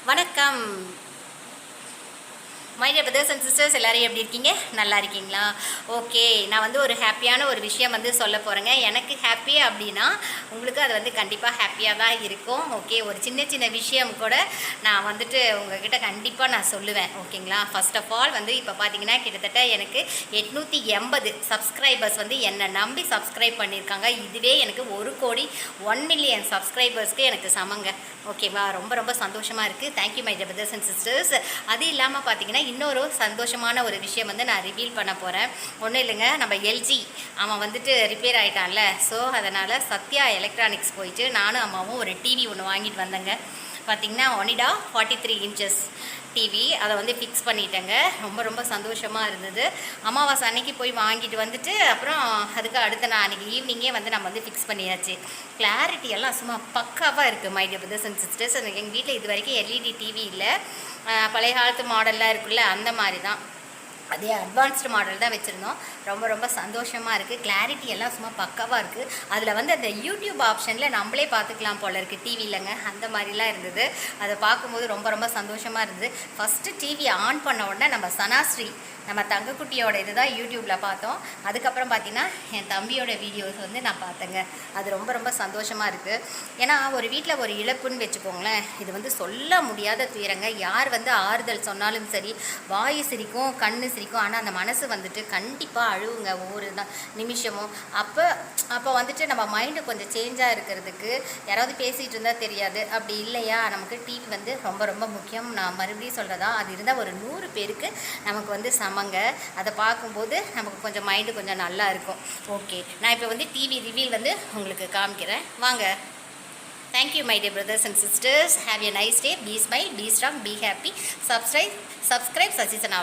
வணக்கம் my dear brothers and sisters, எல்லோரும் எப்படி இருக்கீங்க? நல்லா இருக்கீங்களா? ஓகே, நான் வந்து ஒரு ஹாப்பியான ஒரு விஷயம் வந்து சொல்ல போகிறேங்க. எனக்கு ஹாப்பி அப்படின்னா உங்களுக்கு அது வந்து கண்டிப்பாக ஹாப்பியாக தான் இருக்கும். ஓகே, ஒரு சின்ன சின்ன விஷயம் கூட நான் வந்துட்டு உங்ககிட்ட கண்டிப்பாக நான் சொல்லுவேன். ஓகேங்களா? ஃபர்ஸ்ட் ஆஃப் ஆல் வந்து இப்போ பார்த்தீங்கன்னா கிட்டத்தட்ட எனக்கு 880 சப்ஸ்கிரைபர்ஸ் வந்து என்னை நம்பி சப்ஸ்கிரைப் பண்ணியிருக்காங்க. இதுவே எனக்கு 1,01,00,000 சப்ஸ்கிரைபர்ஸ்க்கு எனக்கு சமங்க. ஓகேவா? ரொம்ப ரொம்ப சந்தோஷமாக இருக்குது. Thank you my dear brothers and sisters. அது இல்லாமல் பார்த்தீங்கன்னா இன்னொரு சந்தோஷமான ஒரு விஷயம் வந்து நான் ரிவீல் பண்ண போகிறேன். ஒன்றும் இல்லைங்க, நம்ம எல்ஜி அவன் வந்துட்டு ரிப்பேர் ஆகிட்டான்ல. ஸோ அதனால் சத்யா எலக்ட்ரானிக்ஸ் போயிட்டு நானும் அம்மாவும் ஒரு டிவி ஒன்று வாங்கிட்டு வந்தேங்க. பார்த்திங்கன்னா ஒனிடா 43 inches டிவி அதை வந்து ஃபிக்ஸ் பண்ணிட்டேங்க. ரொம்ப ரொம்ப சந்தோஷமாக இருந்தது. அமாவாசை அன்னைக்கு போய் வாங்கிட்டு வந்துட்டு அப்புறம் அதுக்கு அடுத்த நான் அன்றைக்கி ஈவினிங்கே வந்து நம்ம வந்து ஃபிக்ஸ் பண்ணியாச்சு. கிளாரிட்டி எல்லாம் சும்மா பக்காவாக இருக்குது my dear brothers and sisters. எங்கள் வீட்டில் இது வரைக்கும் எல்இடி டிவி இல்லை. பழைய காலத்து மாடல்லாம் இருக்குல்ல, அந்த மாதிரி தான், அதே அட்வான்ஸ்டு மாடல் தான் வச்சுருந்தோம். ரொம்ப ரொம்ப சந்தோஷமாக இருக்குது. கிளாரிட்டி எல்லாம் சும்மா பக்காவாக இருக்குது. அதில் வந்து அந்த யூடியூப் ஆப்ஷனில் நம்மளே பார்த்துக்கலாம் போல இருக்குது, டிவிலங்க அந்த மாதிரிலாம் இருந்தது. அதை பார்க்கும்போது ரொம்ப ரொம்ப சந்தோஷமாக இருந்தது. ஃபஸ்ட்டு டிவி ஆன் பண்ண உடனே நம்ம சனாஸ்ரீ நம்ம தங்கக்குட்டியோட இது தான் யூடியூப்பில் பார்த்தோம். அதுக்கப்புறம் பார்த்திங்கன்னா என் தம்பியோட வீடியோஸ் வந்து நான் பார்த்தேங்க. அது ரொம்ப ரொம்ப சந்தோஷமாக இருக்குது. ஏன்னா ஒரு வீட்டில் ஒரு இழப்புன்னு வச்சுக்கோங்களேன், இது வந்து சொல்ல முடியாத துயரங்க. யார் வந்து ஆறுதல் சொன்னாலும் சரி, வாய் சிரிக்கும், கண்ணு சிரிக்கும், ஆனால் அந்த மனசு வந்துட்டு கண்டிப்பாக அழுவுங்க ஒவ்வொரு நிமிஷமும். அப்போ வந்துட்டு நம்ம மைண்டு கொஞ்சம் சேஞ்சாக இருக்கிறதுக்கு யாராவது பேசிகிட்டு இருந்தால் தெரியாது. அப்படி இல்லையா, நமக்கு டிவி வந்து ரொம்ப ரொம்ப முக்கியம். நான் மறுபடியும் சொல்கிறதா, அது இருந்தால் ஒரு 100 பேருக்கு நமக்கு வந்து சமங்க. அதை பார்க்கும்போது நமக்கு கொஞ்சம் மைண்டு கொஞ்சம் நல்லா இருக்கும். ஓகே, நான் இப்போ வந்து டிவி ரிவீல் வந்து உங்களுக்கு காமிக்கிறேன், வாங்க. Thank you my dear brothers and sisters. Have a nice day. Be smile, be strong, be happy. Subscribe சசிசனா.